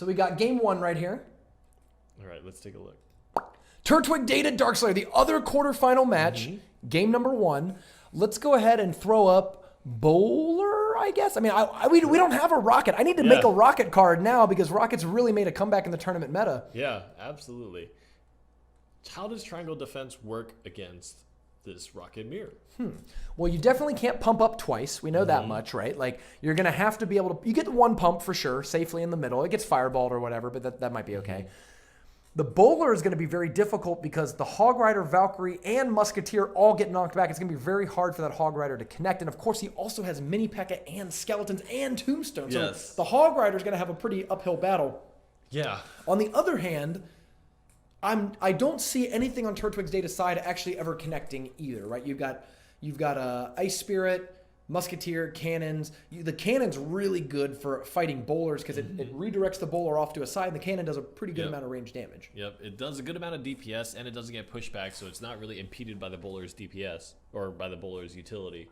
So we got game 1 right here. All right, let's take a look. TurtwigData Darkslayer, the other quarterfinal match, game number 1. Let's go ahead and throw up Bowler, I guess. I mean, we don't have a Rocket. I need to make a Rocket card now because Rocket's really made a comeback in the tournament meta. Yeah, absolutely. How does Triangle Defense work against this Rocket Mirror? Well, you definitely can't pump up twice. We know that much, right? Like, you're going to have to be able to... You get the 1 pump for sure, safely in the middle. It gets fireballed or whatever, but that might be okay. The Bowler is going to be very difficult because the Hog Rider, Valkyrie, and Musketeer all get knocked back. It's going to be very hard for that Hog Rider to connect. And, of course, he also has Mini P.E.K.K.A. and Skeletons and Tombstones. Yes. So the Hog Rider is going to have a pretty uphill battle. Yeah. On the other hand... I don't see anything on TurtwigData's side actually ever connecting either, right? You've got Ice Spirit, Musketeer, Cannons. The Cannon's really good for fighting Bowlers because it redirects the Bowler off to a side, and the Cannon does a pretty good amount of range damage. Yep, it does a good amount of DPS, and it doesn't get pushed back, so it's not really impeded by the Bowler's DPS or by the Bowler's utility.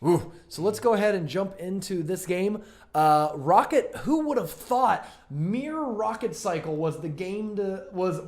Ooh. So let's go ahead and jump into this game. Rocket, who would have thought Mirror Rocket Cycle was the game was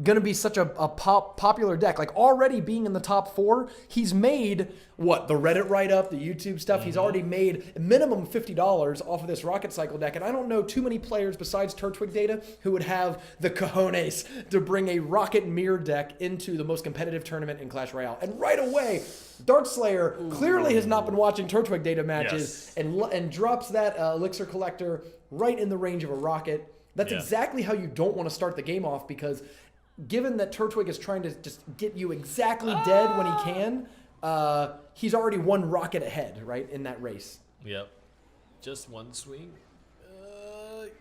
going to be such a popular deck. Like, already being in the top 4, he's made, the Reddit write-up, the YouTube stuff. He's already made a minimum $50 off of this Rocket Cycle deck. And I don't know too many players besides TurtwigData who would have the cojones to bring a Rocket Mirror deck into the most competitive tournament in Clash Royale. And right away, Darkslayer clearly has not been watching TurtwigData matches and drops that Elixir Collector right in the range of a Rocket. That's exactly how you don't want to start the game off, because given that Turtwig is trying to just get you exactly dead when he can, he's already 1 rocket ahead, right, in that race. Yep. Just 1 swing?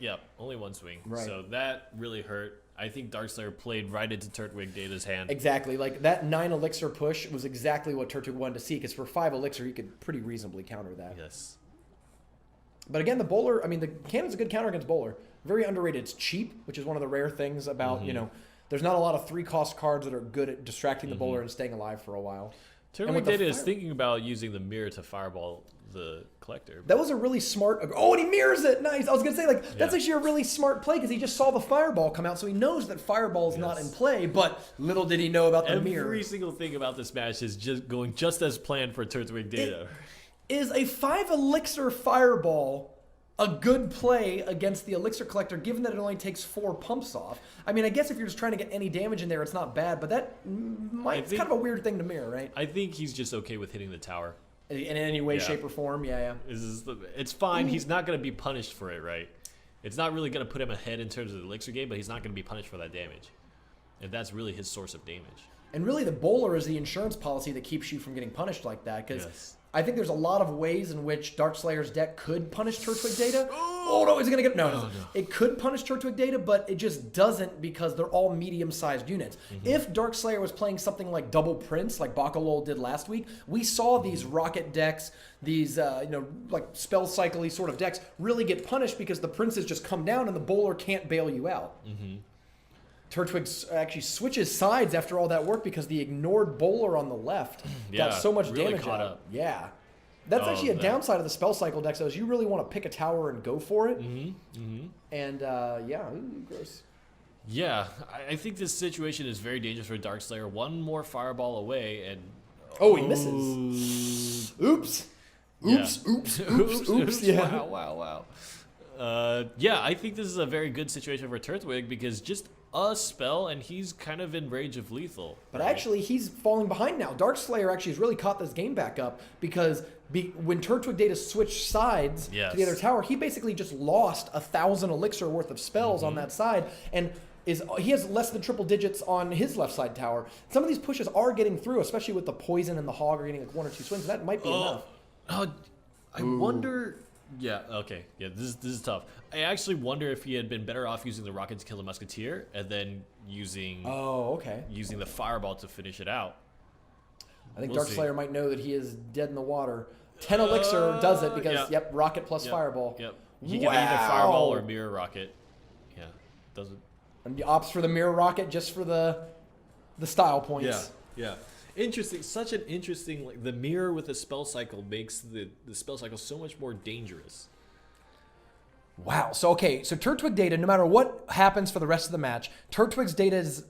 Yep, only 1 swing. Right. So that really hurt. I think Darkslayer played right into TurtwigData's hand. Exactly. Like, that 9 Elixir push was exactly what Turtwig wanted to see, because for 5 Elixir, he could pretty reasonably counter that. Yes. But again, the Bowler, I mean, the Cannon's a good counter against Bowler. Very underrated. It's cheap, which is one of the rare things about, there's not a lot of 3-cost cards that are good at distracting the Bowler and staying alive for a while. TurtwigData is thinking about using the mirror to fireball the collector. That was a really smart... Oh, and he mirrors it! Nice! I was going to say, that's actually a really smart play, because he just saw the fireball come out, so he knows that fireball is not in play, but little did he know about the mirror. Every single thing about this match is just going just as planned for TurtwigData. Is a 5 Elixir fireball a good play against the Elixir Collector, given that it only takes 4 pumps off? I mean, I guess if you're just trying to get any damage in there, it's not bad, but it's kind of a weird thing to mirror, right? I think he's just okay with hitting the tower. In any way, shape, or form, It's fine. He's not going to be punished for it, right? It's not really going to put him ahead in terms of the Elixir game, but he's not going to be punished for that damage. And that's really his source of damage. And really, the Bowler is the insurance policy that keeps you from getting punished like that, because I think there's a lot of ways in which Darkslayer's deck could punish TurtwigData. Oh no, is it going to get... No. It could punish TurtwigData, but it just doesn't, because they're all medium-sized units. If Darkslayer was playing something like Double Prince, like Bakalol did last week, we saw these rocket decks, these like spell cycle-y sort of decks, really get punished because the princes just come down and the Bowler can't bail you out. Turtwig actually switches sides after all that work because the ignored Bowler on the left got so much really damage caught out. up. Yeah. That's actually a downside of the spell cycle decks, though, is you really want to pick a tower and go for it. And, gross. Yeah, I think this situation is very dangerous for Darkslayer. 1 more fireball away, and... Oh, he misses. Oops. Oops. Yeah. Wow. Yeah, I think this is a very good situation for Turtwig, because just a spell and he's kind of in range of lethal. But actually, he's falling behind now. Darkslayer actually has really caught this game back up, because when TurtwigData switched sides to the other tower, he basically just lost 1,000 Elixir worth of spells on that side, and he has less than triple digits on his left side tower. Some of these pushes are getting through, especially with the poison and the hog are getting like 1 or 2 swings. That might be enough. I wonder... Yeah, okay. Yeah, this is tough. I actually wonder if he had been better off using the rocket to kill the Musketeer and then using using the fireball to finish it out. I think Darkslayer might know that he is dead in the water. 10 Elixir does it because, rocket plus fireball. Yep. He can either fireball or mirror rocket. Yeah, doesn't. And he opts for the mirror rocket just for the style points. Yeah. Interesting. Such an interesting... Like, the mirror with the spell cycle makes the spell cycle so much more dangerous. Wow. So, okay. So TurtwigData, no matter what happens for the rest of the match, TurtwigData's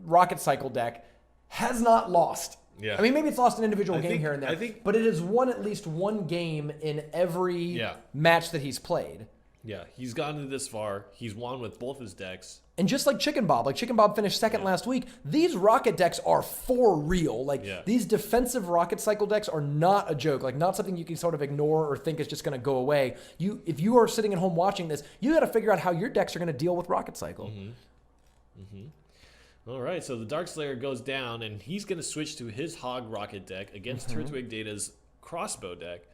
Rocket Cycle deck has not lost. Yeah. I mean, maybe it's lost an individual game here and there, I think, but it has won at least one game in every match that he's played. Yeah, he's gotten this far. He's won with both his decks. And just like Chicken Bob finished second last week, these Rocket decks are for real. Like, these defensive Rocket Cycle decks are not a joke. Like, not something you can sort of ignore or think is just going to go away. If you are sitting at home watching this, you got to figure out how your decks are going to deal with Rocket Cycle. All right, so the Darkslayer goes down, and he's going to switch to his Hog Rocket deck against TurtwigData's Crossbow deck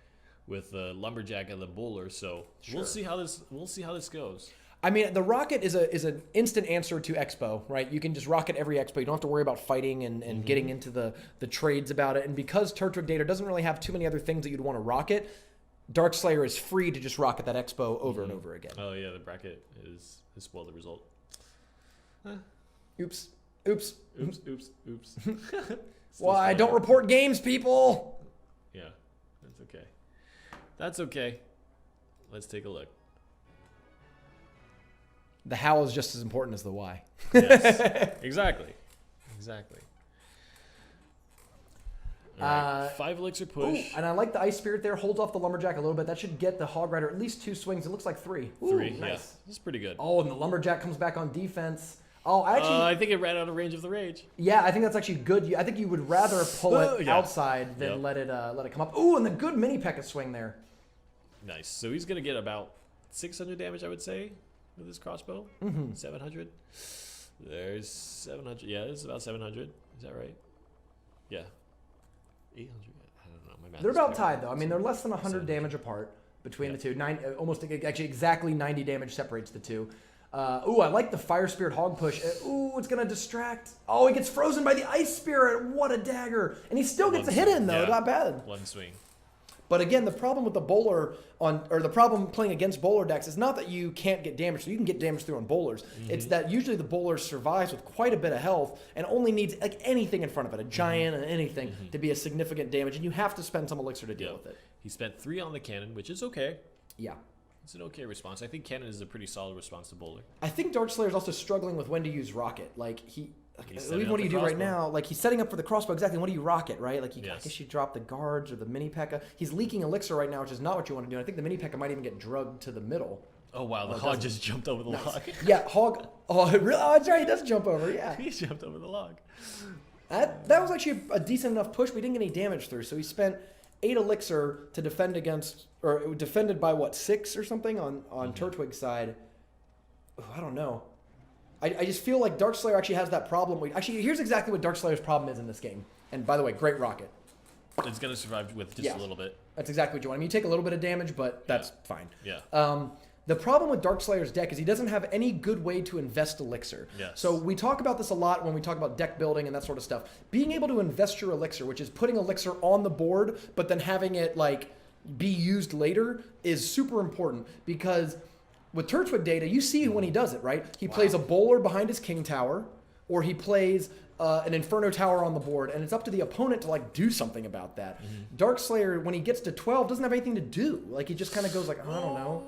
with the Lumberjack and the Bowler. So we'll see how this goes. I mean, the Rocket is an instant answer to Expo, right? You can just Rocket every Expo. You don't have to worry about fighting and getting into the trades about it. And because TurtwigData doesn't really have too many other things that you'd want to Rocket, Darkslayer is free to just Rocket that Expo over and over again. Oh yeah, the bracket has spoiled the result. Oops. Why? Don't report games, people. Yeah, that's okay. Let's take a look. The how is just as important as the why. Yes, exactly. All right, 5 elixir push. Ooh, and I like the Ice Spirit there. Holds off the Lumberjack a little bit. That should get the Hog Rider at least 2 swings. It looks like 3. Ooh, 3, nice. Yeah. This is pretty good. Oh, and the Lumberjack comes back on defense. Oh, actually, I think it ran out of range of the rage. Yeah, I think that's actually good. I think you would rather pull it outside than let it come up. Ooh, and the good mini P.E.K.K.A swing there. Nice. So he's gonna get about 600 damage, I would say, with his crossbow. 700. There's 700. Yeah, it's about 700. Is that right? Yeah. 800. I don't know. My math. They're about tied though. I mean, they're less than 100 damage apart between the two. Almost actually exactly 90 damage separates the two. Ooh, I like the Fire Spirit Hog push. Ooh, it's going to distract. Oh, he gets frozen by the Ice Spirit. What a dagger. And he still gets a hit in, though. Not bad. One swing. But again, the problem with the Bowler, or the problem playing against Bowler decks is not that you can't get damage. So you can get damage through on Bowlers. It's that usually the Bowler survives with quite a bit of health and only needs like anything in front of it, a giant and anything, to be a significant damage. And you have to spend some elixir to deal with it. He spent 3 on the cannon, which is okay. Yeah. It's an okay response. I think cannon is a pretty solid response to Bowler. I think Darkslayer is also struggling with when to use Rocket. Like what do you do right now? Like he's setting up for the crossbow exactly. When do you Rocket, right? Like I guess you drop the guards or the mini P.E.K.K.A. He's leaking elixir right now, which is not what you want to do. And I think the mini P.E.K.K.A might even get drugged to the middle. Oh wow, the Hog just jumped over the log. Yeah, Hog. Oh, really? Oh, that's right. He does jump over. Yeah, he jumped over the log. That was actually a decent enough push. We didn't get any damage through, so he spent 8 elixir to defend against, or defended by what, 6 or something on Turtwig's side. Oh, I don't know. I just feel like Darkslayer actually has that problem. Actually, here's exactly what Darkslayer's problem is in this game. And by the way, great Rocket. It's going to survive with just a little bit. That's exactly what you want. I mean, you take a little bit of damage, but that's fine. Yeah. The problem with Darkslayer's deck is he doesn't have any good way to invest elixir. Yes. So we talk about this a lot when we talk about deck building and that sort of stuff. Being able to invest your elixir, which is putting elixir on the board, but then having it like be used later, is super important because with TurtwigData, you see when he does it, right? He plays a Bowler behind his King Tower, or he plays an Inferno Tower on the board, and it's up to the opponent to like do something about that. Darkslayer, when he gets to 12, doesn't have anything to do. Like he just kind of goes like, I don't know.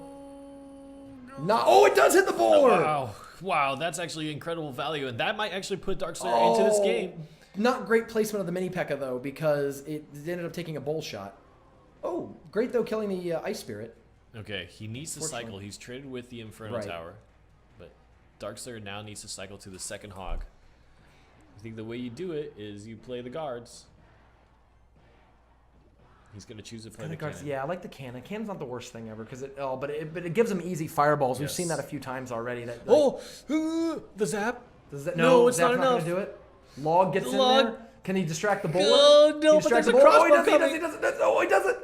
It does hit the Bowler! Wow, that's actually incredible value, and that might actually put Darkslayer into this game. Not great placement of the mini P.E.K.K.A. though, because it ended up taking a bowl shot. Oh, great though, killing the Ice Spirit. Okay, he needs to cycle. He's traded with the Inferno Tower, but Darkslayer now needs to cycle to the second Hog. I think the way you do it is you play the guards. He's going to choose to play the cannon. Yeah, I like the cannon. Cannon's not the worst thing ever, because but it gives him easy fireballs. We've seen that a few times already. That the zap. No, it's not enough. Not going to do it. Log gets in there. Can he distract the Bowler? Oh no, but there's a crossbow coming. He doesn't.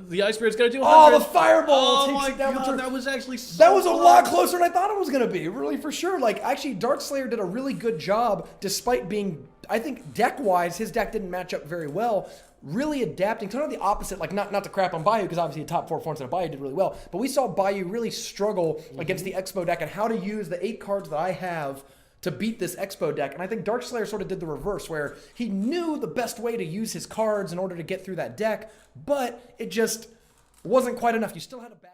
The Ice Spirit's going to do 100. Oh, the fireball takes it down. God, that was actually that was a lot closer than I thought it was going to be. Really, for sure. Like, actually, Darkslayer did a really good job, despite being, I think, deck-wise, his deck didn't match up very well. Really adapting, kind of the opposite, like not to crap on Bayou, because obviously the top 4 forms of Bayou did really well, but we saw Bayou really struggle against the Expo deck and how to use the 8 cards that I have to beat this Expo deck. And I think Darkslayer sort of did the reverse, where he knew the best way to use his cards in order to get through that deck, but it just wasn't quite enough. You still had a bad